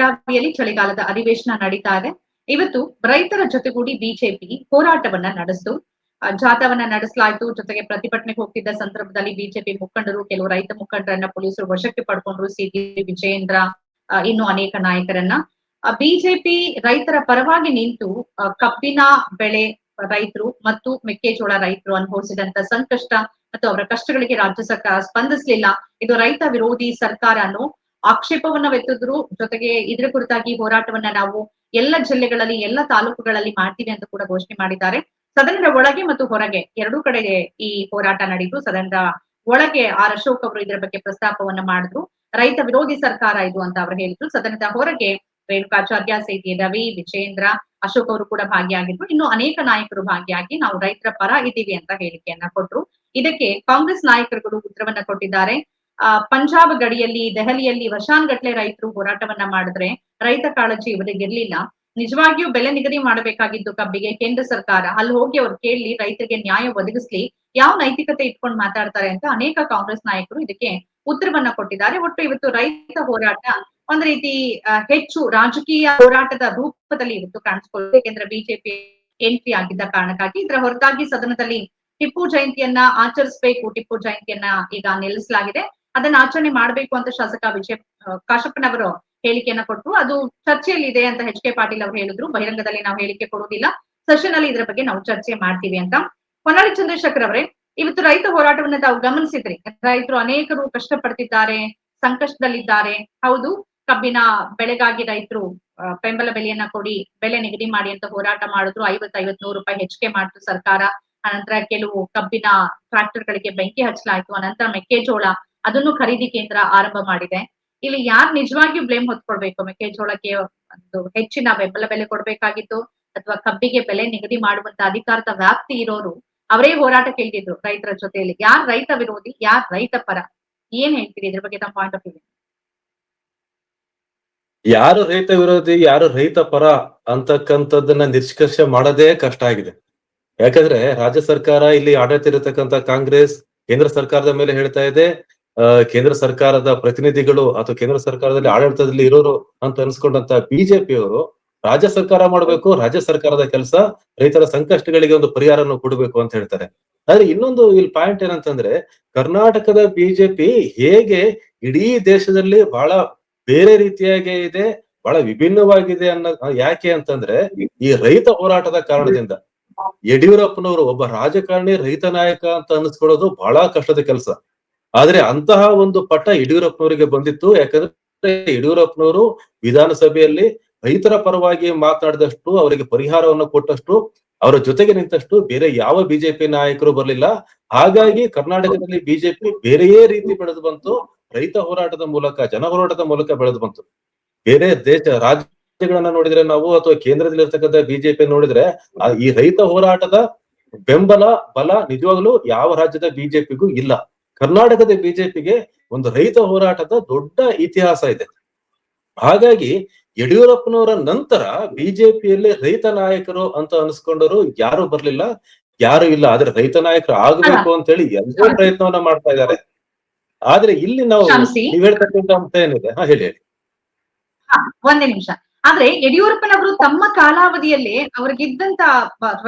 ಬೆಳಗಾವಿಯಲ್ಲಿ ಚಳಿಗಾಲದ ಅಧಿವೇಶನ ನಡೀತಾ ಇದೆ. ಇವತ್ತು ರೈತರ ಜೊತೆಗೂಡಿ ಬಿಜೆಪಿ ಹೋರಾಟವನ್ನ ನಡೆಸಿತು. ಜಾಥಾವನ್ನ ನಡೆಸಲಾಯಿತು. ಜೊತೆಗೆ ಪ್ರತಿಭಟನೆಗೆ ಹೋಗ್ತಿದ್ದ ಸಂದರ್ಭದಲ್ಲಿ ಬಿಜೆಪಿ ಮುಖಂಡರು, ಕೆಲವು ರೈತ ಮುಖಂಡರನ್ನ ಪೊಲೀಸರು ವಶಕ್ಕೆ ಪಡ್ಕೊಂಡ್ರು. ಸಿ.ಟಿ. ವಿಜಯೇಂದ್ರ, ಇನ್ನು ಅನೇಕ ನಾಯಕರನ್ನ. ಬಿಜೆಪಿ ರೈತರ ಪರವಾಗಿ ನಿಂತು ಕಬ್ಬಿನ ಬೆಳೆ ರೈತರು ಮತ್ತು ಮೆಕ್ಕೆಜೋಳ ರೈತರು ಅನುಭವಿಸಿದಂತ ಸಂಕಷ್ಟ ಮತ್ತು ಅವರ ಕಷ್ಟಗಳಿಗೆ ರಾಜ್ಯ ಸರ್ಕಾರ ಸ್ಪಂದಿಸಲಿಲ್ಲ. ಇದು ರೈತ ವಿರೋಧಿ ಸರ್ಕಾರ ಅನ್ನೋ ಆಕ್ಷೇಪವನ್ನ ವ್ಯಕ್ತಿದ್ರು. ಜೊತೆಗೆ ಇದರ ಕುರಿತಾಗಿ ಹೋರಾಟವನ್ನ ನಾವು ಎಲ್ಲ ಜಿಲ್ಲೆಗಳಲ್ಲಿ, ಎಲ್ಲ ತಾಲೂಕುಗಳಲ್ಲಿ ಮಾಡ್ತೀವಿ ಅಂತ ಕೂಡ ಘೋಷಣೆ ಮಾಡಿದ್ದಾರೆ. ಸದನದ ಒಳಗೆ ಮತ್ತು ಹೊರಗೆ ಎರಡೂ ಕಡೆಗೆ ಈ ಹೋರಾಟ ನಡೀತು. ಸದನದ ಒಳಗೆ ಆರ್ ಅಶೋಕ್ ಅವರು ಇದರ ಬಗ್ಗೆ ಪ್ರಸ್ತಾಪವನ್ನ ಮಾಡಿದ್ರು. ರೈತ ವಿರೋಧಿ ಸರ್ಕಾರ ಇದು ಅಂತ ಅವರು ಹೇಳಿದ್ರು. ಸದನದ ಹೊರಗೆ ರೇಣುಕಾಚಾರ್ಯ, ಸಿ.ಟಿ. ರವಿ, ವಿಜಯೇಂದ್ರ, ಅಶೋಕ್ ಅವರು ಕೂಡ ಭಾಗಿಯಾಗಿದ್ರು. ಇನ್ನು ಅನೇಕ ನಾಯಕರು ಭಾಗಿಯಾಗಿ ನಾವು ರೈತರ ಪರ ಇದ್ದೀವಿ ಅಂತ ಹೇಳಿಕೆಯನ್ನ ಕೊಟ್ರು. ಇದಕ್ಕೆ ಕಾಂಗ್ರೆಸ್ ನಾಯಕರುಗಳು ಉತ್ತರವನ್ನ ಕೊಟ್ಟಿದ್ದಾರೆ. ಪಂಜಾಬ್ ಗಡಿಯಲ್ಲಿ, ದೆಹಲಿಯಲ್ಲಿ ವರ್ಷಾನ್ಗಟ್ಲೆ ರೈತರು ಹೋರಾಟವನ್ನ ಮಾಡಿದ್ರೆ ರೈತ ಕಾಳಜಿ ಇವರಿಗಿರ್ಲಿಲ್ಲ. ನಿಜವಾಗಿಯೂ ಬೆಲೆ ನಿಗದಿ ಮಾಡಬೇಕಾಗಿದ್ದು ಕಬ್ಬಿಗೆ ಕೇಂದ್ರ ಸರ್ಕಾರ. ಅಲ್ಲಿ ಹೋಗಿ ಅವ್ರು ಕೇಳಿ ರೈತರಿಗೆ ನ್ಯಾಯ ಒದಗಿಸ್ಲಿ, ಯಾವ ನೈತಿಕತೆ ಇಟ್ಕೊಂಡು ಮಾತಾಡ್ತಾರೆ ಅಂತ ಅನೇಕ ಕಾಂಗ್ರೆಸ್ ನಾಯಕರು ಇದಕ್ಕೆ ಉತ್ತರವನ್ನ ಕೊಟ್ಟಿದ್ದಾರೆ. ಒಟ್ಟು ಇವತ್ತು ರೈತ ಹೋರಾಟ ಒಂದ್ ರೀತಿ ಹೆಚ್ಚು ರಾಜಕೀಯ ಹೋರಾಟದ ರೂಪದಲ್ಲಿ ಇವತ್ತು ಕಾಣಿಸ್ಕೊಳ್ಳುತ್ತೆ. ಯಾಕೆಂದ್ರೆ ಬಿಜೆಪಿ ಎಂಟ್ರಿ ಆಗಿದ್ದ ಕಾರಣಕ್ಕಾಗಿ. ಇದರ ಹೊರತಾಗಿ ಸದನದಲ್ಲಿ ಟಿಪ್ಪು ಜಯಂತಿಯನ್ನ ಆಚರಿಸಬೇಕು, ಟಿಪ್ಪು ಜಯಂತಿಯನ್ನ ಈಗ ನಿಲ್ಲಿಸಲಾಗಿದೆ, ಅದನ್ನ ಆಚರಣೆ ಮಾಡ್ಬೇಕು ಅಂತ ಶಾಸಕ ಕಾಶಪ್ಪನವರು ಹೇಳಿಕೆಯನ್ನ ಕೊಟ್ಟರು. ಅದು ಚರ್ಚೆಯಲ್ಲಿ ಇದೆ ಅಂತ ಎಚ್ ಕೆ ಪಾಟೀಲ್ ಅವರು ಹೇಳಿದ್ರು. ಬಹಿರಂಗದಲ್ಲಿ ನಾವು ಹೇಳಿಕೆ ಕೊಡುವುದಿಲ್ಲ, ಸೆಷನ್ ಅಲ್ಲಿ ಇದರ ಬಗ್ಗೆ ನಾವು ಚರ್ಚೆ ಮಾಡ್ತೀವಿ ಅಂತ. ಹೊನ್ನಾಳಿ ಚಂದ್ರಶೇಖರ್ ಅವರೇ, ಇವತ್ತು ರೈತ ಹೋರಾಟವನ್ನ ತಾವು ಗಮನಿಸಿದ್ರಿ. ರೈತರು ಅನೇಕರು ಕಷ್ಟಪಡ್ತಿದ್ದಾರೆ, ಸಂಕಷ್ಟದಲ್ಲಿದ್ದಾರೆ. ಹೌದು, ಕಬ್ಬಿನ ಬೆಳೆಗಾಗಿ ರೈತರು ಬೆಂಬಲ ಬೆಲೆಯನ್ನ ಕೊಡಿ, ಬೆಲೆ ನಿಗದಿ ಮಾಡಿ ಅಂತ ಹೋರಾಟ ಮಾಡಿದ್ರು. 50-100 ರೂಪಾಯಿ ಹೆಚ್ಚಿಗೆ ಮಾಡ್ತು ಸರ್ಕಾರ. ಅನಂತರ ಕೆಲವು ಕಬ್ಬಿನ ಟ್ರಾಕ್ಟರ್ ಗಳಿಗೆ ಬೆಂಕಿ ಹಚ್ಚಲಾಯ್ತು. ಅನಂತರ ಮೆಕ್ಕೆಜೋಳ ಅದನ್ನು ಖರೀದಿ ಕೇಂದ್ರ ಆರಂಭ ಮಾಡಿದೆ. ಇಲ್ಲಿ ಯಾರು ನಿಜವಾಗಿಯೂ ಬ್ಲೇಮ್ ಹೊತ್ಕೊಳ್ಬೇಕು? ಮೆಕ್ಕೆಜೋಳಕ್ಕೆ ಒಂದು ಹೆಚ್ಚಿನ ಬೆಂಬಲ ಬೆಲೆ ಕೊಡ್ಬೇಕಾಗಿತ್ತು ಅಥವಾ ಕಬ್ಬಿಗೆ ಬೆಲೆ ನಿಗದಿ ಮಾಡುವಂತ ಅಧಿಕಾರದ ವ್ಯಾಪ್ತಿ ಇರೋರು ಅವರೇ ಹೋರಾಟಕ್ಕೆ ಇಳಿದಿದ್ರು ರೈತರ ಜೊತೆಯಲ್ಲಿ. ಯಾರ್ ರೈತ ವಿರೋಧಿ, ಯಾರ್ ರೈತ ಪರ? ಏನ್ ಹೇಳ್ತೀರಿ ಇದ್ರ ಬಗ್ಗೆ ತಮ್ಮ ಪಾಯಿಂಟ್ ಆಫ್ ವ್ಯೂ? ಯಾರು ರೈತ ವಿರೋಧಿ, ಯಾರು ರೈತ ಪರ ಅಂತಕ್ಕಂಥದ್ದನ್ನ ನಿಷ್ಕರ್ಷೆ ಮಾಡೋದೇ ಕಷ್ಟ ಆಗಿದೆ. ಯಾಕಂದ್ರೆ ರಾಜ್ಯ ಸರ್ಕಾರ, ಇಲ್ಲಿ ಆಡಳಿತ ಇರತಕ್ಕಂತ ಕಾಂಗ್ರೆಸ್ ಕೇಂದ್ರ ಸರ್ಕಾರದ ಮೇಲೆ ಹೇಳ್ತಾ ಇದೆ. ಕೇಂದ್ರ ಸರ್ಕಾರದ ಪ್ರತಿನಿಧಿಗಳು ಅಥವಾ ಕೇಂದ್ರ ಸರ್ಕಾರದಲ್ಲಿ ಆಡಳಿತದಲ್ಲಿ ಇರೋರು ಅಂತ ಅನ್ಸ್ಕೊಂಡಂತ ಬಿಜೆಪಿಯವರು ರಾಜ್ಯ ಸರ್ಕಾರ ಮಾಡ್ಬೇಕು, ರಾಜ್ಯ ಸರ್ಕಾರದ ಕೆಲಸ ರೈತರ ಸಂಕಷ್ಟಗಳಿಗೆ ಒಂದು ಪರಿಹಾರವನ್ನು ಕೊಡಬೇಕು ಅಂತ ಹೇಳ್ತಾರೆ. ಆದ್ರೆ ಇನ್ನೊಂದು ಇಲ್ಲಿ ಪಾಯಿಂಟ್ ಏನಂತಂದ್ರೆ, ಕರ್ನಾಟಕದ ಬಿಜೆಪಿ ಹೇಗೆ ಇಡೀ ದೇಶದಲ್ಲಿ ಬಹಳ ಬೇರೆ ರೀತಿಯಾಗಿ ಇದೆ, ಬಹಳ ವಿಭಿನ್ನವಾಗಿದೆ ಯಾಕೆ ಅಂತಂದ್ರೆ ಈ ರೈತ ಹೋರಾಟದ ಕಾರಣದಿಂದ. ಯಡಿಯೂರಪ್ಪನವರು ಒಬ್ಬ ರಾಜಕಾರಣಿ, ರೈತ ನಾಯಕ ಅಂತ ಅನ್ನಿಸ್ಕೊಳ್ಳೋದು ಬಹಳ ಕಷ್ಟದ ಕೆಲಸ. ಆದ್ರೆ ಅಂತಹ ಒಂದು ಪಟ್ಟ ಯಡಿಯೂರಪ್ಪನವರಿಗೆ ಬಂದಿತ್ತು. ಯಾಕಂದ್ರೆ ಯಡಿಯೂರಪ್ಪನವರು ವಿಧಾನಸಭೆಯಲ್ಲಿ ರೈತರ ಪರವಾಗಿ ಮಾತನಾಡಿದಷ್ಟು, ಅವರಿಗೆ ಪರಿಹಾರವನ್ನು ಕೊಟ್ಟಷ್ಟು, ಅವರ ಜೊತೆಗೆ ನಿಂತಷ್ಟು ಬೇರೆ ಯಾವ ಬಿಜೆಪಿ ನಾಯಕರು ಬರಲಿಲ್ಲ. ಹಾಗಾಗಿ ಕರ್ನಾಟಕದಲ್ಲಿ ಬಿಜೆಪಿ ಬೇರೆಯೇ ರೀತಿ ಬೆಳೆದು ಬಂತು. ರೈತ ಹೋರಾಟದ ಮೂಲಕ, ಜನ ಹೋರಾಟದ ಮೂಲಕ ಬೆಳೆದು ಬಂತು. ಬೇರೆ ರಾಜ್ಯಗಳನ್ನ ನೋಡಿದ್ರೆ ನಾವು, ಅಥವಾ ಕೇಂದ್ರದಲ್ಲಿ ಇರ್ತಕ್ಕಂಥ ಬಿಜೆಪಿ ನೋಡಿದ್ರೆ, ಈ ರೈತ ಹೋರಾಟದ ಬೆಂಬಲ ಬಲ ನಿಜವಾಗ್ಲೂ ಯಾವ ರಾಜ್ಯದ ಬಿಜೆಪಿಗೂ ಇಲ್ಲ. ಕರ್ನಾಟಕದ ಬಿಜೆಪಿಗೆ ಒಂದು ರೈತ ಹೋರಾಟದ ದೊಡ್ಡ ಇತಿಹಾಸ ಇದೆ. ಹಾಗಾಗಿ ಯಡಿಯೂರಪ್ಪನವರ ನಂತರ ಬಿಜೆಪಿಯಲ್ಲಿ ರೈತ ನಾಯಕರು ಅಂತ ಅನ್ಸ್ಕೊಂಡವರು ಯಾರು ಬರ್ಲಿಲ್ಲ, ಯಾರು ಇಲ್ಲ. ಆದ್ರೆ ರೈತ ನಾಯಕರು ಆಗ್ಬೇಕು ಅಂತ ಹೇಳಿ ಎಲ್ಲೋ ಪ್ರಯತ್ನವನ್ನ ಮಾಡ್ತಾ ಇದ್ದಾರೆ. ಆದ್ರೆ ಇಲ್ಲಿ ನಾವು ನೀವ್ ಹೇಳ್ತಕ್ಕಂಥ ಅಂಶ ಏನಿದೆ, ಹೇಳಿ. ಒಂದೇ ನಿಮಿಷ. ಆದ್ರೆ ಯಡಿಯೂರಪ್ಪನವರು ತಮ್ಮ ಕಾಲಾವಧಿಯಲ್ಲೇ ಅವ್ರಿಗಿದ್ದಂತ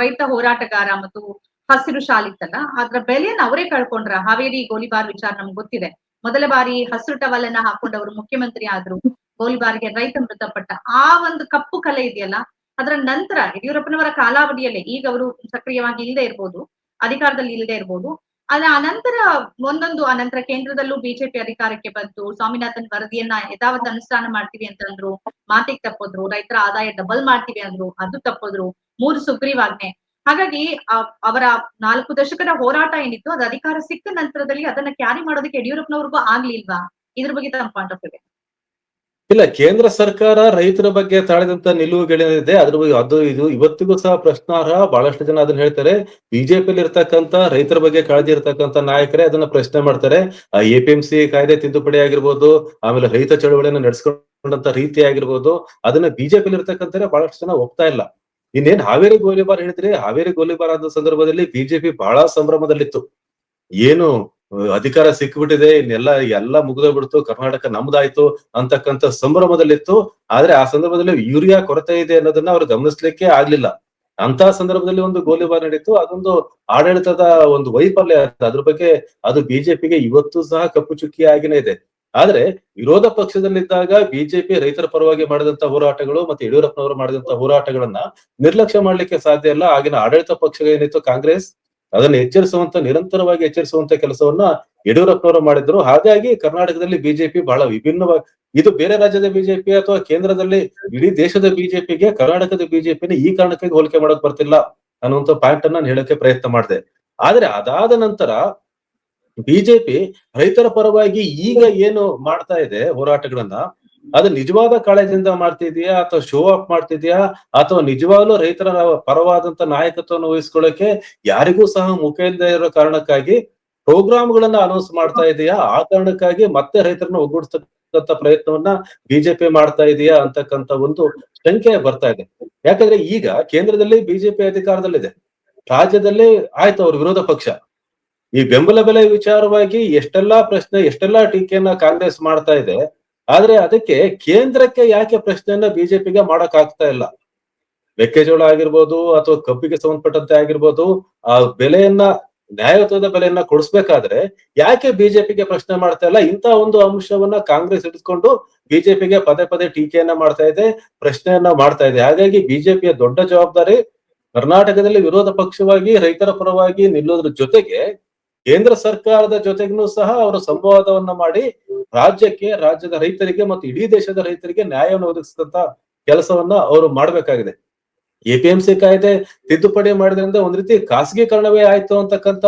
ರೈತ ಹೋರಾಟಗಾರ ಮತ್ತು ಹಸಿರು ಶಾಲಿತ್ತಲ್ಲ, ಅದ್ರ ಬೆಲೆಯನ್ನ ಅವರೇ ಕಳ್ಕೊಂಡ್ರ. ಹಾವೇರಿ ಗೋಲಿಬಾರ್ ವಿಚಾರ ನಮ್ಗೆ ಗೊತ್ತಿದೆ. ಮೊದಲ ಬಾರಿ ಹಸಿರು ಟವಲ್ ಅನ್ನ ಹಾಕೊಂಡವರು ಮುಖ್ಯಮಂತ್ರಿ ಆದ್ರು. ಗೋಲಿಬಾರ್ಗೆ ರೈತ ಮೃತಪಟ್ಟ ಆ ಒಂದು ಕಪ್ಪು ಕಲೆ ಇದೆಯಲ್ಲ, ಅದರ ನಂತರ ಯಡಿಯೂರಪ್ಪನವರ ಕಾಲಾವಧಿಯಲ್ಲೇ, ಈಗ ಅವರು ಸಕ್ರಿಯವಾಗಿ ಇಲ್ಲದೆ ಇರ್ಬೋದು, ಅಧಿಕಾರದಲ್ಲಿ ಇಲ್ಲದೆ ಇರ್ಬೋದು, ಆದ್ರೆ ಅನಂತರ ಅನಂತರ ಕೇಂದ್ರದಲ್ಲೂ ಬಿಜೆಪಿ ಅಧಿಕಾರಕ್ಕೆ ಬಂತು. ಸ್ವಾಮಿನಾಥನ್ ವರದಿಯನ್ನ ಯಥಾವತ್ ಅನುಷ್ಠಾನ ಮಾಡ್ತೀವಿ ಅಂತಂದ್ರು, ಮಾತಿಗೆ ತಪ್ಪೋದ್ರು. ರೈತರ ಆದಾಯ ಡಬಲ್ ಮಾಡ್ತೀವಿ ಅಂದ್ರು, ಅದು ತಪ್ಪೋದ್ರು. 3 ಸುಗ್ರೀವಾಜ್ಞೆ. ಹಾಗಾಗಿ ಅವರ 4 ದಶಕದ ಹೋರಾಟ ಏನಿತ್ತು, ಅದು ಅಧಿಕಾರ ಸಿಕ್ಕ ನಂತರದಲ್ಲಿ ಅದನ್ನ ಕ್ಯಾರಿ ಮಾಡೋದಕ್ಕೆ ಯಡಿಯೂರಪ್ಪನವ್ರಿಗೂ ಆಗ್ಲಿಲ್ವಾ? ಇದ್ರ ಬಗ್ಗೆ ತಮ್ಮ ಪಾಯಿಂಟ್ ಆಫ್ ವ್ಯೂ? ಇಲ್ಲ, ಕೇಂದ್ರ ಸರ್ಕಾರ ರೈತರ ಬಗ್ಗೆ ತಾಳಿದಂತ ನಿಲುವುಗಳೇನಿದೆ ಅದ್ರ ಬಗ್ಗೆ ಅದು ಇದು ಇವತ್ತಿಗೂ ಸಹ ಪ್ರಶ್ನಾರ್ಹ. ಬಹಳಷ್ಟು ಜನ ಅದನ್ನ ಹೇಳ್ತಾರೆ. ಬಿಜೆಪಿಯಲ್ಲಿ ಇರ್ತಕ್ಕಂತ ರೈತರ ಬಗ್ಗೆ ಕಾಳಜಿ ಇರ್ತಕ್ಕಂತ ನಾಯಕರೇ ಅದನ್ನ ಪ್ರಶ್ನೆ ಮಾಡ್ತಾರೆ. APMC ಕಾಯ್ದೆ ತಿದ್ದುಪಡಿ ಆಗಿರ್ಬೋದು, ಆಮೇಲೆ ರೈತ ಚಳವಳಿಯನ್ನು ನಡೆಸ್ಕೊಂಡಂತ ರೀತಿ ಆಗಿರ್ಬೋದು, ಅದನ್ನ ಬಿಜೆಪಿಯಲ್ಲಿ ಇರ್ತಕ್ಕಂಥ ಬಹಳಷ್ಟು ಜನ ಒಪ್ತಾ ಇಲ್ಲ. ಇನ್ನೇನ್ ಹಾವೇರಿ ಗೋಲಿಬಾರ್ ಹೇಳಿದ್ರೆ, ಹಾವೇರಿ ಗೋಲಿಬಾರ್ ಆದ ಸಂದರ್ಭದಲ್ಲಿ ಬಿಜೆಪಿ ಬಹಳ ಸಂಭ್ರಮದಲ್ಲಿತ್ತು. ಏನು ಅಧಿಕಾರ ಸಿಕ್ಬಿಟ್ಟಿದೆ, ಇನ್ನೆಲ್ಲ ಮುಗಿದೋಗ್ಬಿಡ್ತು, ಕರ್ನಾಟಕ ನಮ್ದಾಯ್ತು ಅಂತಕ್ಕಂಥ ಸಂಭ್ರಮದಲ್ಲಿತ್ತು. ಆದ್ರೆ ಆ ಸಂದರ್ಭದಲ್ಲಿ ಯೂರಿಯಾ ಕೊರತೆ ಇದೆ ಅನ್ನೋದನ್ನ ಅವ್ರು ಗಮನಿಸ್ಲಿಕ್ಕೆ ಆಗ್ಲಿಲ್ಲ. ಅಂತ ಸಂದರ್ಭದಲ್ಲಿ ಒಂದು ಗೋಲಿಬಾರ್ ನಡೀತು. ಅದೊಂದು ಆಡಳಿತದ ಒಂದು ವೈಫಲ್ಯ. ಅದ್ರ ಬಗ್ಗೆ ಅದು ಬಿಜೆಪಿಗೆ ಇವತ್ತು ಸಹ ಕಪ್ಪು ಚುಕ್ಕಿ ಆಗಿನೇ ಇದೆ. ಆದ್ರೆ ವಿರೋಧ ಪಕ್ಷದಲ್ಲಿದ್ದಾಗ ಬಿಜೆಪಿ ರೈತರ ಪರವಾಗಿ ಮಾಡಿದಂತ ಹೋರಾಟಗಳು ಮತ್ತೆ ಯಡಿಯೂರಪ್ಪನವರು ಮಾಡಿದಂತ ಹೋರಾಟಗಳನ್ನ ನಿರ್ಲಕ್ಷ್ಯ ಮಾಡ್ಲಿಕ್ಕೆ ಸಾಧ್ಯ ಇಲ್ಲ. ಆಗಿನ ಆಡಳಿತ ಪಕ್ಷ ಏನಿತ್ತು ಕಾಂಗ್ರೆಸ್, ಅದನ್ನ ನಿರಂತರವಾಗಿ ಎಚ್ಚರಿಸುವಂತ ಕೆಲಸವನ್ನ ಯಡಿಯೂರಪ್ಪನವರು ಮಾಡಿದ್ರು. ಹಾಗಾಗಿ ಕರ್ನಾಟಕದಲ್ಲಿ ಬಿಜೆಪಿ ಬಹಳ ವಿಭಿನ್ನವಾಗಿ, ಇದು ಬೇರೆ ರಾಜ್ಯದ ಬಿಜೆಪಿ ಅಥವಾ ಕೇಂದ್ರದಲ್ಲಿ ಇಡೀ ದೇಶದ ಬಿಜೆಪಿಗೆ ಕರ್ನಾಟಕದ ಬಿಜೆಪಿನ ಈ ಕಾರಣಕ್ಕಾಗಿ ಹೋಲಿಕೆ ಮಾಡಕ್ ಬರ್ತಿಲ್ಲ ಅನ್ನುವಂತ ಪಾಯಿಂಟ್ ಅನ್ನ ನಾನು ಹೇಳಕ್ಕೆ ಪ್ರಯತ್ನ ಮಾಡಿದೆ. ಆದ್ರೆ ಅದಾದ ನಂತರ ಬಿಜೆಪಿ ರೈತರ ಪರವಾಗಿ ಈಗ ಏನು ಮಾಡ್ತಾ ಇದೆ ಹೋರಾಟಗಳನ್ನ, ಅದು ನಿಜವಾದ ಕಾಳಜಿಯಿಂದ ಮಾಡ್ತಿದ್ಯಾ ಅಥವಾ ಶೋ ಆಫ್ ಮಾಡ್ತಿದ್ಯಾ ಅಥವಾ ನಿಜವಾಗ್ಲೂ ರೈತರ ಪರವಾದಂತ ನಾಯಕತ್ವವನ್ನು ವಹಿಸ್ಕೊಳ್ಳಕ್ಕೆ ಯಾರಿಗೂ ಸಹ ಮುಖ ಇಲ್ಲದೆ ಇರೋ ಕಾರಣಕ್ಕಾಗಿ ಪ್ರೋಗ್ರಾಮ್ಗಳನ್ನ ಅನೌನ್ಸ್ ಮಾಡ್ತಾ ಇದೆಯಾ, ಆ ಕಾರಣಕ್ಕಾಗಿ ಮತ್ತೆ ರೈತರನ್ನ ಒಗ್ಗೂಡಿಸ್ತಕ್ಕಂಥ ಪ್ರಯತ್ನವನ್ನ ಬಿಜೆಪಿ ಮಾಡ್ತಾ ಇದೆಯಾ ಅಂತಕ್ಕಂಥ ಒಂದು ಶಂಕೆ ಬರ್ತಾ ಇದೆ. ಯಾಕಂದ್ರೆ ಈಗ ಕೇಂದ್ರದಲ್ಲಿ ಬಿಜೆಪಿ ಅಧಿಕಾರದಲ್ಲಿದೆ, ರಾಜ್ಯದಲ್ಲಿ ಆಯ್ತು ಅವ್ರ ವಿರೋಧ ಪಕ್ಷ. ಈ ಬೆಂಬಲ ಬೆಲೆ ವಿಚಾರವಾಗಿ ಎಷ್ಟೆಲ್ಲಾ ಟೀಕೆಯನ್ನ ಕಾಂಗ್ರೆಸ್ ಮಾಡ್ತಾ ಇದೆ. ಆದ್ರೆ ಅದಕ್ಕೆ ಕೇಂದ್ರಕ್ಕೆ ಯಾಕೆ ಪ್ರಶ್ನೆಯನ್ನ ಬಿಜೆಪಿಗೆ ಮಾಡಕ್ ಆಗ್ತಾ ಇಲ್ಲ? ಮೆಕ್ಕೆಜೋಳ ಆಗಿರ್ಬೋದು ಅಥವಾ ಕಬ್ಬಿಗೆ ಸಂಬಂಧಪಟ್ಟಂತೆ ಆಗಿರ್ಬೋದು, ಆ ಬೆಲೆಯನ್ನ ನ್ಯಾಯಯುತವಾದ ಬೆಲೆಯನ್ನ ಕೊಡಿಸ್ಬೇಕಾದ್ರೆ ಯಾಕೆ ಬಿಜೆಪಿಗೆ ಪ್ರಶ್ನೆ ಮಾಡ್ತಾ ಇಲ್ಲ? ಇಂತ ಒಂದು ಅಂಶವನ್ನ ಕಾಂಗ್ರೆಸ್ ಇಟ್ಕೊಂಡು ಬಿಜೆಪಿಗೆ ಪದೇ ಪದೇ ಟೀಕೆಯನ್ನ ಮಾಡ್ತಾ ಇದೆ, ಪ್ರಶ್ನೆಯನ್ನ ಮಾಡ್ತಾ ಇದೆ. ಹಾಗಾಗಿ ಬಿಜೆಪಿಯ ದೊಡ್ಡ ಜವಾಬ್ದಾರಿ ಕರ್ನಾಟಕದಲ್ಲಿ ವಿರೋಧ ಪಕ್ಷವಾಗಿ ರೈತರ ಪರವಾಗಿ ನಿಲ್ಲೋದ್ರ ಜೊತೆಗೆ ಕೇಂದ್ರ ಸರ್ಕಾರದ ಜೊತೆಗೂ ಸಹ ಅವರು ಸಂವಾದವನ್ನ ಮಾಡಿ ರಾಜ್ಯದ ರೈತರಿಗೆ ಮತ್ತು ಇಡೀ ದೇಶದ ರೈತರಿಗೆ ನ್ಯಾಯವನ್ನು ಒದಗಿಸಿದಂತ ಕೆಲಸವನ್ನ ಅವರು ಮಾಡ್ಬೇಕಾಗಿದೆ. ಎಪಿಎಂಸಿ ಕಾಯ್ದೆ ತಿದ್ದುಪಡಿ ಮಾಡಿದ್ರಿಂದ ಒಂದ್ ರೀತಿ ಖಾಸಗೀಕರಣವೇ ಆಯ್ತು ಅಂತಕ್ಕಂತ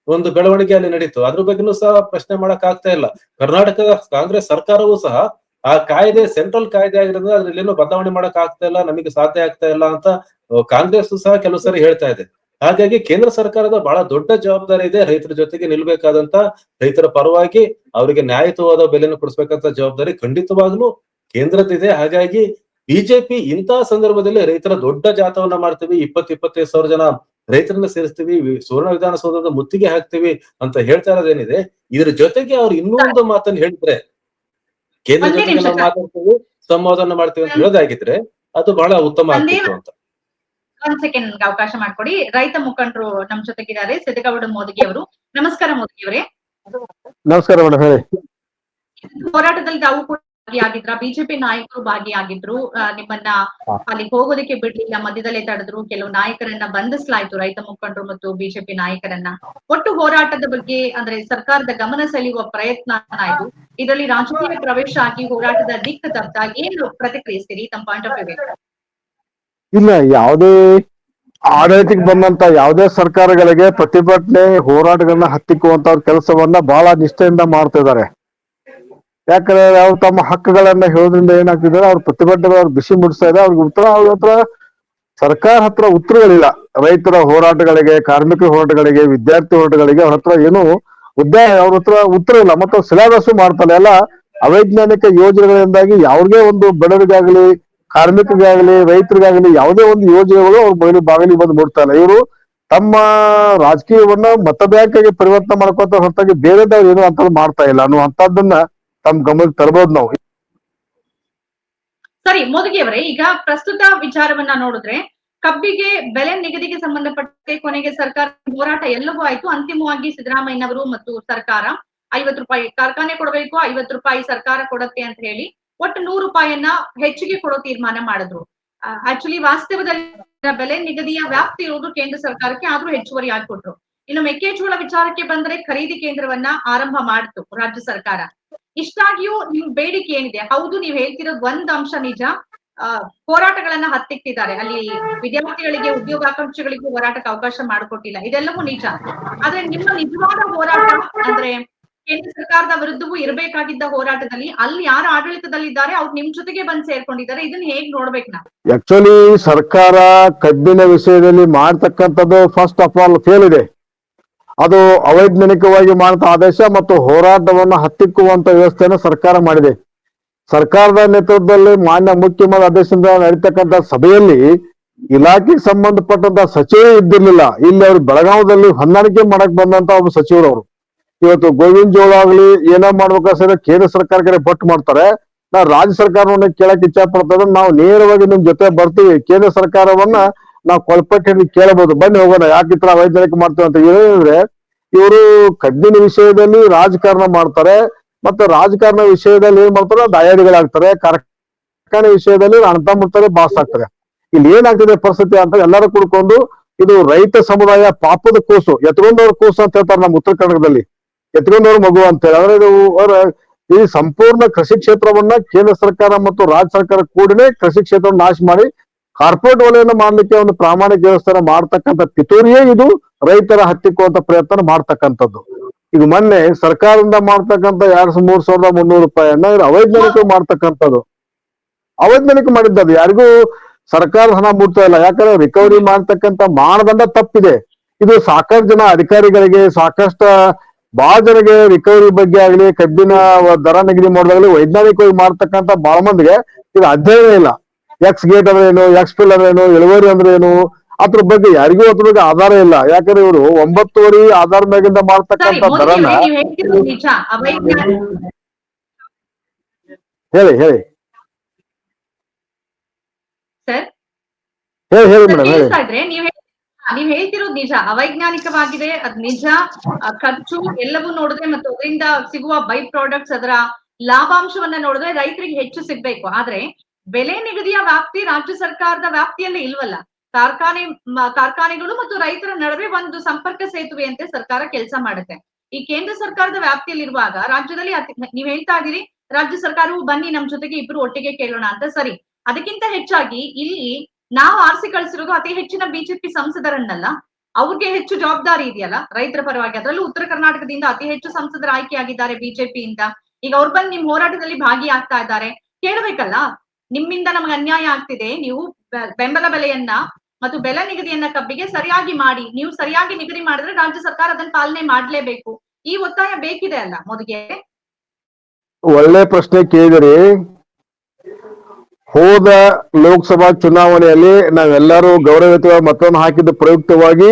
ಒಂದು ಬೆಳವಣಿಗೆ ಅಲ್ಲಿ ನಡೀತು. ಅದ್ರ ಬಗ್ಗೆನೂ ಸಹ ಪ್ರಶ್ನೆ ಮಾಡಕ್ ಆಗ್ತಾ ಇಲ್ಲ. ಕರ್ನಾಟಕದ ಕಾಂಗ್ರೆಸ್ ಸರ್ಕಾರವೂ ಸಹ ಆ ಕಾಯ್ದೆ ಸೆಂಟ್ರಲ್ ಕಾಯ್ದೆ ಆಗಿರೋದ್ರಿಂದ ಅದ್ರಲ್ಲೇನು ಬದಲಾವಣೆ ಮಾಡಕ್ ಆಗ್ತಾ ಇಲ್ಲ, ನಮಗೆ ಸಾಧ್ಯ ಆಗ್ತಾ ಇಲ್ಲ ಅಂತ ಕಾಂಗ್ರೆಸ್ ಸಹ ಕೆಲವು ಸರಿ ಹೇಳ್ತಾ ಇದೆ. ಹಾಗಾಗಿ ಕೇಂದ್ರ ಸರ್ಕಾರದ ಬಹಳ ದೊಡ್ಡ ಜವಾಬ್ದಾರಿ ಇದೆ. ರೈತರ ಜೊತೆಗೆ ನಿಲ್ಬೇಕಾದಂತ, ರೈತರ ಪರವಾಗಿ ಅವರಿಗೆ ನ್ಯಾಯಯುತವಾದ ಬೆಲೆಯನ್ನು ಕೊಡಿಸ್ಬೇಕಂತ ಜವಾಬ್ದಾರಿ ಖಂಡಿತವಾಗ್ಲೂ ಕೇಂದ್ರದ್ದಿದೆ. ಹಾಗಾಗಿ ಬಿಜೆಪಿ ಇಂತಹ ಸಂದರ್ಭದಲ್ಲಿ ರೈತರ ದೊಡ್ಡ ಜಾಥವನ್ನ ಮಾಡ್ತೀವಿ, 25 ಸಾವಿರ ಜನ ರೈತರನ್ನ ಸೇರಿಸ್ತೀವಿ, ಸುವರ್ಣ ವಿಧಾನಸೌಧದ ಮುತ್ತಿಗೆ ಹಾಕ್ತಿವಿ ಅಂತ ಹೇಳ್ತಾ ಇರೋದೇನಿದೆ, ಇದ್ರ ಜೊತೆಗೆ ಅವ್ರು ಇನ್ನೂ ಒಂದು ಮಾತನ್ನ ಹೇಳಿದ್ರೆ, ಕೇಂದ್ರ ಒಂದೇ ಜೊತೆಗೆ ನಿಮಿಷ ನಾವು ಮಾತಾಡ್ತೀವಿ, ಸಂವಾದನ ಮಾಡ್ತೀವಿ ಅಂತ ಹೇಳೋದಾಗಿದ್ರೆ ಅದು ಬಹಳ ಉತ್ತಮ ಒಂದೇ ಆಗ್ತಿತ್ತು ಅಂತ. ಒಂದ್ ಸೆಕೆಂಡ್ ನನ್ಗೆ ಅವಕಾಶ ಮಾಡ್ಕೊಡಿ. ರೈತ ಮುಖಂಡರು ನಮ್ ಜೊತೆಗಿದ್ದಾರೆ, ಸಿದ್ದಗೌಡ ಮೋದಗಿ ಅವರು. ನಮಸ್ಕಾರ ಮೋದಗಿ ಅವರೇ. ನಮಸ್ಕಾರ ಮೇಡಮ್, ಹೇಳಿ. ಹೋರಾಟದಲ್ಲಿ ತಾವು ಕೂಡ ಭಾಗಿಯಾಗಿದ್ರ, ಬಿಜೆಪಿ ನಾಯಕರು ಭಾಗಿಯಾಗಿದ್ರು. ನಿಮ್ಮನ್ನ ಅಲ್ಲಿ ಹೋಗೋದಕ್ಕೆ ಬಿಡ್ಲಿಲ್ಲ, ಮಧ್ಯದಲ್ಲೇ ತಡೆದ್ರು, ಕೆಲವು ನಾಯಕರನ್ನ ಬಂಧಿಸಲಾಯ್ತು, ರೈತ ಮುಖಂಡರು ಮತ್ತು ಬಿಜೆಪಿ ನಾಯಕರನ್ನ. ಒಟ್ಟು ಹೋರಾಟದ ಬಗ್ಗೆ ಅಂದ್ರೆ ಸರ್ಕಾರದ ಗಮನ ಸೆಳೆಯುವ ಪ್ರಯತ್ನ ಆಯ್ತು. ಇದರಲ್ಲಿ ರಾಜಕೀಯ ಪ್ರವೇಶ ಆಗಿ ಹೋರಾಟದ ದಿಕ್ಕು ತಪ್ಪಿದಾಗ ಏನು ಪ್ರತಿಕ್ರಿಯಿಸ್ತೀರಿ? ತಮ್ಮ ಪಾಯಿಂಟ್ ಆಫ್ ವ್ಯೂ. ಇಲ್ಲ, ಯಾವುದೇ ಆಡಳಿತಕ್ಕೆ ಬಂದಂತ ಯಾವುದೇ ಸರ್ಕಾರಗಳಿಗೆ ಪ್ರತಿಭಟನೆ ಹೋರಾಟಗಳನ್ನ ಹತ್ತಿಕ್ಕುವಂತ ಕೆಲಸವನ್ನ ಬಹಳ ನಿಷ್ಠೆಯಿಂದ ಮಾಡ್ತಾ ಇದ್ದಾರೆ. ಯಾಕಂದ್ರೆ ಅವ್ರು ತಮ್ಮ ಹಕ್ಕುಗಳನ್ನ ಹೇಳೋದ್ರಿಂದ ಏನಾಗ್ತಿದೆ, ಅವ್ರ ಪ್ರತಿಭಟನೆ ಅವ್ರು ಬಿಸಿ ಮುಡಿಸ್ತಾ ಇದೆ. ಅವ್ರ ಹತ್ರ ಸರ್ಕಾರ ಹತ್ರ ಉತ್ತರಗಳಿಲ್ಲ. ರೈತರ ಹೋರಾಟಗಳಿಗೆ, ಕಾರ್ಮಿಕ ಹೋರಾಟಗಳಿಗೆ, ವಿದ್ಯಾರ್ಥಿ ಹೋರಾಟಗಳಿಗೆ ಅವ್ರ ಹತ್ರ ಏನು ಅವ್ರ ಹತ್ರ ಉತ್ತರ ಇಲ್ಲ. ಮತ್ತು ಸಿಲೆಬಸ್ ಮಾಡ್ತಾರೆ ಎಲ್ಲ ಅವೈಜ್ಞಾನಿಕ ಯೋಜನೆಗಳಿಂದಾಗಿ ಯಾವುದೇ ಒಂದು ಬಡವರಿಗಾಗಲಿ, ಕಾರ್ಮಿಕರಿಗಾಗಲಿ, ರೈತರಿಗಾಗಲಿ ಯಾವುದೇ ಒಂದು ಯೋಜನೆಗಳು ಅವ್ರ ಬಾಗಿಲಿಗೆ ಬಂದು ಮುಡ್ತಾ ಇಲ್ಲ. ಇವರು ತಮ್ಮ ರಾಜಕೀಯವನ್ನ ಮತ ಬ್ಯಾಂಕ್ ಆಗಿ ಪರಿವರ್ತನೆ ಮಾಡ್ಕೊತ ಹೊರತಾಗಿ ಬೇರೆದವ್ರು ಏನು ಅಂತ ಮಾಡ್ತಾ ಇಲ್ಲ ಅನ್ನುವಂಥದ್ದನ್ನ ತಮ್ಮ ಗಮನಕ್ಕೆ ತರಬಹುದು ನಾವು. ಸರಿ ಮೋದಗಿ ಅವರೇ, ಈಗ ಪ್ರಸ್ತುತ ವಿಚಾರವನ್ನ ನೋಡಿದ್ರೆ ಕಬ್ಬಿಗೆ ಬೆಲೆ ನಿಗದಿಗೆ ಸಂಬಂಧಪಟ್ಟಂತೆ ಕೊನೆಗೆ ಸರ್ಕಾರ ಹೋರಾಟ ಎಲ್ಲವೂ ಆಯ್ತು. ಅಂತಿಮವಾಗಿ ಸಿದ್ದರಾಮಯ್ಯನವರು ಮತ್ತು ಸರ್ಕಾರ 50 ರೂಪಾಯಿ ಕಾರ್ಖಾನೆ ಕೊಡಬೇಕು, 50 ರೂಪಾಯಿ ಸರ್ಕಾರ ಕೊಡತ್ತೆ ಅಂತ ಹೇಳಿ ಒಟ್ಟು 100 ರೂಪಾಯಿಯನ್ನ ಹೆಚ್ಚಿಗೆ ಕೊಡೋ ತೀರ್ಮಾನ ಮಾಡಿದ್ರು. ಆಕ್ಚುಲಿ ವಾಸ್ತವದಲ್ಲಿ ಬೆಲೆ ನಿಗದಿಯ ವ್ಯಾಪ್ತಿ ಇರುವುದು ಕೇಂದ್ರ ಸರ್ಕಾರಕ್ಕೆ, ಆದ್ರೂ ಹೆಚ್ಚುವರಿ ಕೊಟ್ರು. ಇನ್ನು ಮೆಕ್ಕೆಜೋಳ ವಿಚಾರಕ್ಕೆ ಬಂದ್ರೆ ಖರೀದಿ ಕೇಂದ್ರವನ್ನ ಆರಂಭ ಮಾಡಿತು ರಾಜ್ಯ ಸರ್ಕಾರ. ಇಷ್ಟಾಗಿಯೂ ನಿಮ್ ಬೇಡಿಕೆ ಏನಿದೆ? ಹೌದು, ನೀವ್ ಹೇಳ್ತಿರೋದು ಒಂದ್ ಅಂಶ ನಿಜ, ಹೋರಾಟಗಳನ್ನ ಹತ್ತಿಕ್ತಿದ್ದಾರೆ. ಅಲ್ಲಿ ವಿದ್ಯಾರ್ಥಿಗಳಿಗೆ, ಉದ್ಯೋಗಾಕಾಂಕ್ಷಿಗಳಿಗೆ ಹೋರಾಟಕ್ಕೆ ಅವಕಾಶ ಮಾಡಿಕೊಟ್ಟಿಲ್ಲ, ಇದೆಲ್ಲವೂ ನಿಜ. ಆದ್ರೆ ನಿಮ್ಮ ನಿಜವಾದ ಹೋರಾಟ ಅಂದ್ರೆ ಕೇಂದ್ರ ಸರ್ಕಾರದ ವಿರುದ್ಧವೂ ಇರಬೇಕಾಗಿದ್ದ ಹೋರಾಟದಲ್ಲಿ ಅಲ್ಲಿ ಯಾರು ಆಡಳಿತದಲ್ಲಿದ್ದಾರೆ ಅವ್ರು ನಿಮ್ ಜೊತೆಗೆ ಬಂದ್ ಸೇರ್ಕೊಂಡಿದ್ದಾರೆ. ಇದನ್ನ ಹೇಗ್ ನೋಡ್ಬೇಕು ನಾವು? ಆಕ್ಚುಲಿ ಸರ್ಕಾರ ಕಬ್ಬಿನ ವಿಷಯದಲ್ಲಿ ಮಾಡ್ತಕ್ಕಂಥದ್ದು ಫಸ್ಟ್ ಆಫ್ ಆಲ್ ಫೇಲ್ ಇದೆ. ಅದು ಅವೈಜ್ಞಾನಿಕವಾಗಿ ಮಾಡುವಂತ ಆದೇಶ ಮತ್ತು ಹೋರಾಟವನ್ನು ಹತ್ತಿಕ್ಕುವಂತ ವ್ಯವಸ್ಥೆಯನ್ನು ಸರ್ಕಾರ ಮಾಡಿದೆ. ಸರ್ಕಾರದ ನೇತೃತ್ವದಲ್ಲಿ ಮಾನ್ಯ ಮುಖ್ಯಮಂತ್ರಿ ಆದೇಶದಿಂದ ನಡೀತಕ್ಕಂಥ ಸಭೆಯಲ್ಲಿ ಇಲಾಖೆಗೆ ಸಂಬಂಧಪಟ್ಟಂತ ಸಚಿವರು ಇದ್ದಿರ್ಲಿಲ್ಲ. ಇಲ್ಲಿ ಅವರು ಬೆಳಗಾವದಲ್ಲಿ ಹೊಂದಾಣಿಕೆ ಮಾಡಕ್ ಬಂದಂತ ಒಬ್ಬ ಸಚಿವರು ಅವರು. ಇವತ್ತು ಗೋವಿಂದ ಜೋಳ ಆಗ್ಲಿ ಏನೋ ಮಾಡ್ಬೇಕಾದ್ರೆ ಕೇಂದ್ರ ಸರ್ಕಾರಕ್ಕೆ ಬಟ್ ಮಾಡ್ತಾರೆ. ನಾವು ರಾಜ್ಯ ಸರ್ಕಾರವನ್ನ ಕೇಳಕ್ ಇಚ್ಛೆ ಪಡ್ತದ, ನಾವು ನೇರವಾಗಿ ನಿಮ್ ಜೊತೆ ಬರ್ತೀವಿ, ಕೇಂದ್ರ ಸರ್ಕಾರವನ್ನ ನಾವು ಕೊಲ್ಪಟ್ಟೆ ಕೇಳಬಹುದು, ಬನ್ನಿ ಹೋಗೋಣ, ಯಾಕೆ ಈ ತರ ಅವೈಜ್ಞಾನಿಕ ಮಾಡ್ತೀವಿ ಅಂತ ಹೇಳಿದ್ರೆ ಇವರು ಕಬ್ಬಿನ ವಿಷಯದಲ್ಲಿ ರಾಜಕಾರಣ ಮಾಡ್ತಾರೆ, ಮತ್ತೆ ರಾಜಕಾರಣ ವಿಷಯದಲ್ಲಿ ಏನ್ ಮಾಡ್ತಾರೆ, ದಯಾದಿಗಳಾಗ್ತಾರೆ, ಕಾರ್ಖಾನೆ ವಿಷಯದಲ್ಲಿ ಅಣ್ಣ ಮುಟ್ತಾರೆ, ಬಾಸ್ ಆಗ್ತಾರೆ. ಇಲ್ಲಿ ಏನಾಗ್ತಿದೆ ಪರಿಸ್ಥಿತಿ ಅಂತ ಎಲ್ಲರೂ ಕುಡ್ಕೊಂಡು ಇದು ರೈತ ಸಮುದಾಯ ಪಾಪದ ಕೂಸು, ಎತ್ಕೊಂಡವ್ರ ಕೂಸು ಅಂತ ಹೇಳ್ತಾರೆ ನಮ್ಮ ಉತ್ತರ ಕನ್ನಡದಲ್ಲಿ, ಎತ್ಕೊಂಡವ್ರ ಮಗು ಅಂತ ಹೇಳಿ. ಅಂದ್ರೆ ಇದು ಈ ಸಂಪೂರ್ಣ ಕೃಷಿ ಕ್ಷೇತ್ರವನ್ನ ಕೇಂದ್ರ ಸರ್ಕಾರ ಮತ್ತು ರಾಜ್ಯ ಸರ್ಕಾರ ಕೂಡಲೇ ಕೃಷಿ ಕ್ಷೇತ್ರವನ್ನು ನಾಶ ಮಾಡಿ ಕಾರ್ಪೊರೇಟ್ ವಲಯನ ಮಾಡ್ಲಿಕ್ಕೆ ಒಂದು ಪ್ರಾಮಾಣಿಕ ವ್ಯವಸ್ಥೆ ಮಾಡ್ತಕ್ಕಂಥ ಪಿತೂರಿಯೇ ಇದು ರೈತರ ಹತ್ತಿಕ್ಕುವಂತ ಪ್ರಯತ್ನ ಮಾಡ್ತಕ್ಕಂಥದ್ದು. ಈಗ ಮೊನ್ನೆ ಸರ್ಕಾರದಿಂದ ಮಾಡ್ತಕ್ಕಂಥ 3,300 ರೂಪಾಯಿಯನ್ನ ಅವೈಜ್ಞಾನಿಕ ಮಾಡ್ತಕ್ಕಂಥದ್ದು, ಅವೈಜ್ಞಾನಿಕ ಮಾಡಿದ್ದದು. ಯಾರಿಗೂ ಸರ್ಕಾರ ಹಣ ಮುಟ್ತಾ ಇಲ್ಲ, ಯಾಕಂದ್ರೆ ರಿಕವರಿ ಮಾಡ್ತಕ್ಕಂಥ ಮಾನದಂಡ ತಪ್ಪಿದೆ. ಇದು ಸಾಕಷ್ಟು ಜನ ಅಧಿಕಾರಿಗಳಿಗೆ, ಸಾಕಷ್ಟು ಬಹಳ ಜನಗೆ ರಿಕವರಿ ಬಗ್ಗೆ ಆಗ್ಲಿ, ಕಬ್ಬಿನ ದರ ನಿಗದಿ ಮಾಡೋದಾಗ್ಲಿ ವೈಜ್ಞಾನಿಕವಾಗಿ ಮಾಡ್ತಕ್ಕಂಥ ಬಹಳ ಮಂದಿಗೆ ಇದು ಅಧ್ಯಯನ ಇಲ್ಲ. ಎಕ್ಸ್ ಗೇಟ್ ಅಂದ್ರೆ ಏನು, ಎಕ್ಸ್ ಪಿಲ್ ಅಂದ್ರೆ ಏನು, ಇಳುವರಿ ಅಂದ್ರೆ ಏನು, ಅದ್ರ ಬಗ್ಗೆ ಯಾರಿಗೂ ಅದ್ರ ಬಗ್ಗೆ ಆಧಾರ ಇಲ್ಲ. ಯಾಕಂದ್ರೆ ಇವರು 9 ಆಧಾರ ಮ್ಯಾಗಿಂದ ಮಾಡ್ತಕ್ಕಂಥ ದರನ ಹೇಳಿ ಹೇಳಿ ಹೇಳಿ ಮೇಡಮ್ ಹೇಳಿ. ನೀವ್ ಹೇಳ್ತಿರೋದು ನಿಜ, ಅವೈಜ್ಞಾನಿಕವಾಗಿದೆ, ಅದ್ ನಿಜ. ಖರ್ಚು ಎಲ್ಲವೂ ನೋಡಿದ್ರೆ ಮತ್ತು ಅದರಿಂದ ಸಿಗುವ ಬೈ ಪ್ರಾಡಕ್ಟ್ಸ್, ಅದರ ಲಾಭಾಂಶವನ್ನ ನೋಡಿದ್ರೆ ರೈತರಿಗೆ ಹೆಚ್ಚು ಸಿಗ್ಬೇಕು. ಆದ್ರೆ ಬೆಲೆ ನಿಗದಿಯ ವ್ಯಾಪ್ತಿ ರಾಜ್ಯ ಸರ್ಕಾರದ ವ್ಯಾಪ್ತಿಯಲ್ಲಿ ಇಲ್ವಲ್ಲ. ಕಾರ್ಖಾನೆಗಳು ಮತ್ತು ರೈತರ ನಡುವೆ ಒಂದು ಸಂಪರ್ಕ ಸೇತುವೆಯಂತೆ ಸರ್ಕಾರ ಕೆಲಸ ಮಾಡುತ್ತೆ. ಈ ಕೇಂದ್ರ ಸರ್ಕಾರದ ವ್ಯಾಪ್ತಿಯಲ್ಲಿರುವಾಗ ರಾಜ್ಯದಲ್ಲಿ ನೀವ್ ಹೇಳ್ತಾ ಇದೀರಿ ರಾಜ್ಯ ಸರ್ಕಾರವು ಬನ್ನಿ ನಮ್ ಜೊತೆಗೆ ಇಬ್ರು ಒಟ್ಟಿಗೆ ಕೇಳೋಣ ಅಂತ. ಸರಿ, ಅದಕ್ಕಿಂತ ಹೆಚ್ಚಾಗಿ ಇಲ್ಲಿ ನಾವು ಆರಿಸಿ ಕಳಿಸಿರೋದು ಅತಿ ಹೆಚ್ಚಿನ ಬಿಜೆಪಿ ಸಂಸದರನ್ನಲ್ಲ, ಅವ್ರಿಗೆ ಹೆಚ್ಚು ಜವಾಬ್ದಾರಿ ಇದೆಯಲ್ಲ ರೈತರ ಪರವಾಗಿ. ಅದರಲ್ಲೂ ಉತ್ತರ ಕರ್ನಾಟಕದಿಂದ ಅತಿ ಹೆಚ್ಚು ಸಂಸದರ ಆಯ್ಕೆಯಾಗಿದ್ದಾರೆ ಬಿಜೆಪಿಯಿಂದ. ಈಗ ಅವ್ರು ಬಂದು ನಿಮ್ ಹೋರಾಟದಲ್ಲಿ ಭಾಗಿಯಾಗ್ತಾ ಇದ್ದಾರೆ, ಕೇಳಬೇಕಲ್ಲ, ನಿಮ್ಮಿಂದ ನಮ್ಗೆ ಅನ್ಯಾಯ ಆಗ್ತಿದೆ, ನೀವು ಬೆಂಬಲ ಬೆಲೆಯನ್ನ ಮತ್ತು ಬೆಲೆ ನಿಗದಿಯನ್ನ ಕಬ್ಬಿಗೆ ಸರಿಯಾಗಿ ಮಾಡಿ, ನೀವು ಸರಿಯಾಗಿ ನಿಗದಿ ಮಾಡಿದ್ರೆ ರಾಜ್ಯ ಸರ್ಕಾರ ಅದನ್ನ ಪಾಲನೆ ಮಾಡ್ಲೇಬೇಕು. ಈ ಒತ್ತಾಯ ಬೇಕಿದೆ ಅಲ್ಲ ಮೋದಿಗೆ? ಒಳ್ಳೆ ಪ್ರಶ್ನೆ ಕೇಳಿದಿರಿ. ಹೋದ ಲೋಕಸಭಾ ಚುನಾವಣೆಯಲ್ಲಿ ನಾವೆಲ್ಲರೂ ಗೌರವಯುತವಾಗಿ ಮತವನ್ನು ಹಾಕಿದ ಪ್ರಯುಕ್ತವಾಗಿ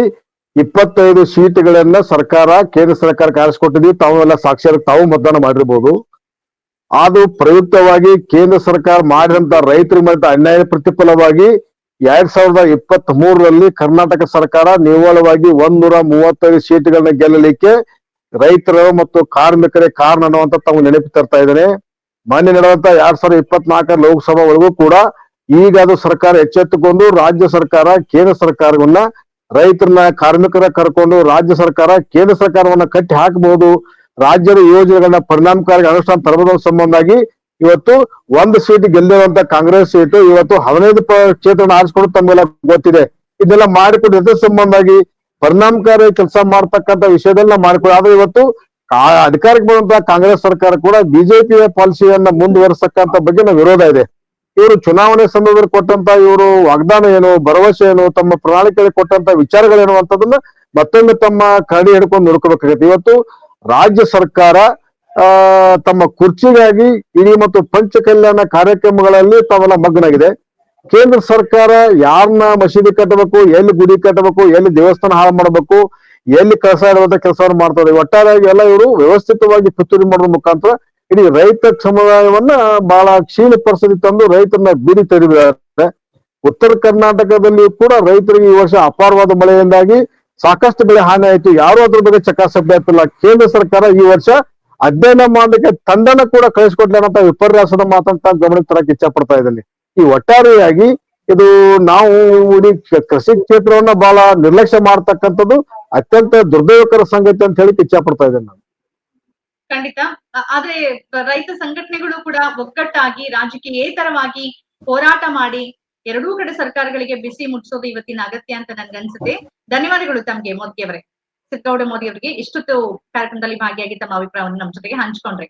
25 ಸೀಟ್ಗಳನ್ನ ಸರ್ಕಾರ ಕೇಂದ್ರ ಸರ್ಕಾರಕ್ಕೆ ಆರಿಸಿಕೊಟ್ಟಿದ್ವಿ. ತಾವೆಲ್ಲ ಸಾಕ್ಷರ, ತಾವು ಮತದಾನ ಮಾಡಿರ್ಬೋದು. ಅದು ಪ್ರಯುಕ್ತವಾಗಿ ಕೇಂದ್ರ ಸರ್ಕಾರ ಮಾಡಿದಂತ ರೈತರಿಗೆ ಮಾಡಿದ ಅನ್ಯಾಯ ಪ್ರತಿಫಲವಾಗಿ 2023ರಲ್ಲಿ ಕರ್ನಾಟಕ ಸರ್ಕಾರ ನಿವ್ವಳವಾಗಿ 135 ಸೀಟ್ಗಳನ್ನ ಗೆಲ್ಲಲಿಕ್ಕೆ ರೈತರು ಮತ್ತು ಕಾರ್ಮಿಕರೇ ಕಾರಣ ಅನ್ನುವಂತ ತಾವು ನೆನಪು ತರ್ತಾ ಇದ್ದೇನೆ. ಮೊನ್ನೆ ನಡೆದಂತ 2024 ಲೋಕಸಭಾ ಒಳಗೂ ಕೂಡ ಈಗ ಅದು ಸರ್ಕಾರ ಎಚ್ಚೆತ್ತುಕೊಂಡು ರಾಜ್ಯ ಸರ್ಕಾರ ಕೇಂದ್ರ ಸರ್ಕಾರವನ್ನ, ರೈತರನ್ನ ಕಾರ್ಮಿಕರ ಕರ್ಕೊಂಡು ರಾಜ್ಯ ಸರ್ಕಾರ ಕೇಂದ್ರ ಸರ್ಕಾರವನ್ನ ಕಟ್ಟಿ ಹಾಕಬಹುದು, ರಾಜ್ಯದ ಯೋಜನೆಗಳನ್ನ ಪರಿಣಾಮಕಾರಿ ಅನುಷ್ಠಾನ ತರಬಹುದರ ಸಂಬಂಧಾಗಿ ಇವತ್ತು 1 ಸೀಟ್ ಗೆಲ್ಲಿರುವಂತ ಕಾಂಗ್ರೆಸ್ ಸೀಟು ಇವತ್ತು 15 ಕ್ಷೇತ್ರವನ್ನು ಆರಿಸಿಕೊಂಡು ತಮ್ಮೆಲ್ಲ ಗೊತ್ತಿದೆ. ಇದೆಲ್ಲ ಮಾಡಿಕೊಂಡಿದ್ದ ಸಂಬಂಧಾಗಿ ಪರಿಣಾಮಕಾರಿ ಕೆಲಸ ಮಾಡ್ತಕ್ಕಂಥ ವಿಷಯದಲ್ಲಿ ಮಾಡಿಕೊಳ್ಳಿ. ಆದ್ರೆ ಇವತ್ತು ಅಧಿಕಾರಕ್ಕೆ ಬಂದಂತಹ ಕಾಂಗ್ರೆಸ್ ಸರ್ಕಾರ ಕೂಡ ಬಿಜೆಪಿಯ ಪಾಲಿಸಿಯನ್ನ ಮುಂದುವರಿಸತಕ್ಕಂಥ ಬಗ್ಗೆ ನಾವು ವಿರೋಧ ಇದೆ. ಇವರು ಚುನಾವಣೆ ಸಂದರ್ಭದಲ್ಲಿ ಕೊಟ್ಟಂತ ಇವರು ವಾಗ್ದಾನ ಏನು, ಭರವಸೆ ಏನು, ತಮ್ಮ ಪ್ರಣಾಳಿಕೆಯಲ್ಲಿ ಕೊಟ್ಟಂತ ವಿಚಾರಗಳೇನು ಅಂತದನ್ನ ಮತ್ತೊಮ್ಮೆ ತಮ್ಮ ಕರಡಿ ಹಿಡ್ಕೊಂಡು ನೋಡ್ಕೋಬೇಕಾಗತ್ತೆ. ಇವತ್ತು ರಾಜ್ಯ ಸರ್ಕಾರ ತಮ್ಮ ಕುರ್ಚಿಗಾಗಿ ಇಡೀ ಮತ್ತು ಪಂಚ ಕಲ್ಯಾಣ ಕಾರ್ಯಕ್ರಮಗಳಲ್ಲಿ ತಾವೆಲ್ಲ ಮಗ್ನಾಗಿದೆ. ಕೇಂದ್ರ ಸರ್ಕಾರ ಯಾರನ್ನ ಮಸೀದಿ ಕಟ್ಟಬೇಕು, ಎಲ್ಲಿ ಗುಡಿ ಕಟ್ಟಬೇಕು, ಎಲ್ಲಿ ದೇವಸ್ಥಾನ ಹಾಳು ಮಾಡಬೇಕು, ಎಲ್ಲಿ ಕೆಲಸ ಇರುವಂತ ಕೆಲಸವನ್ನು ಮಾಡ್ತಾರೆ. ಒಟ್ಟಾರೆಯಾಗಿ ಎಲ್ಲ ಇವರು ವ್ಯವಸ್ಥಿತವಾಗಿ ಪಿತೂರಿ ಮಾಡೋದ್ರ ಮುಖಾಂತರ ಇಡೀ ರೈತ ಸಮುದಾಯವನ್ನ ಬಹಳ ಕ್ಷೀಣ ಪರಿಸ್ಥಿತಿ ತಂದು ರೈತರನ್ನ ಬೀದಿ ತೆಗೆದಿದ್ದಾರೆ. ಉತ್ತರ ಕರ್ನಾಟಕದಲ್ಲಿ ಕೂಡ ರೈತರಿಗೆ ಈ ವರ್ಷ ಅಪಾರವಾದ ಮಳೆಯಿಂದಾಗಿ ಸಾಕಷ್ಟು ಬೆಳೆ ಹಾನಿ ಆಯ್ತು. ಯಾರು ಅದ್ರ ಬಗ್ಗೆ ಚಕಾಸಭೆ ಆಗ್ತಿಲ್ಲ. ಕೇಂದ್ರ ಸರ್ಕಾರ ಈ ವರ್ಷ ಅಧ್ಯಯನ ಮಾಡ್ಲಿಕ್ಕೆ ತಂಡನ ಕೂಡ ಕಳಿಸ್ಕೊಡ್ಲಿ ಅನ್ನೋ ವಿಪರ್ಯಾಸದ ಮಾತಂತ ಗಮನಕ್ಕೆ ತರಕ್ಕೆ ಇಚ್ಛೆ ಪಡ್ತಾ ಇದ್ದೀನಿ. ಈ ಒಟ್ಟಾರೆಯಾಗಿ ಇದು ನಾವು ಇಡೀ ಕೃಷಿ ಕ್ಷೇತ್ರವನ್ನ ಬಹಳ ನಿರ್ಲಕ್ಷ್ಯ ಮಾಡ್ತಕ್ಕಂಥದ್ದು ಅತ್ಯಂತ ದುರ್ದೈವಕರ ಸಂಗತಿ ಅಂತ ಹೇಳಿ ಇಚ್ಛೆ ಪಡ್ತಾ ಇದ್ದೇನೆ ನಾನು. ಖಂಡಿತ. ಆದ್ರೆ ರೈತ ಸಂಘಟನೆಗಳು ಕೂಡ ಒಗ್ಗಟ್ಟಾಗಿ ರಾಜಕೀಯೇತರವಾಗಿ ಹೋರಾಟ ಮಾಡಿ ಎರಡೂ ಕಡೆ ಸರ್ಕಾರಗಳಿಗೆ ಬಿಸಿ ಮುಟ್ಟಿಸೋದು ಇವತ್ತಿನ ಅಗತ್ಯ ಅಂತ ನನ್ಗನ್ಸುತ್ತೆ. ಧನ್ಯವಾದಗಳು ತಮ್ಗೆ ಮೋದಿ ಅವರೇ, ಸಿದ್ದಗೌಡ ಮೋದಿ ಅವರಿಗೆ ಇಷ್ಟೊತ್ತು ಕಾರ್ಯಕ್ರಮದಲ್ಲಿ ಭಾಗಿಯಾಗಿ ತಮ್ಮ ಅಭಿಪ್ರಾಯವನ್ನು ನಮ್ಮ ಜೊತೆಗೆ ಹಂಚ್ಕೊಂಡ್ರೆ.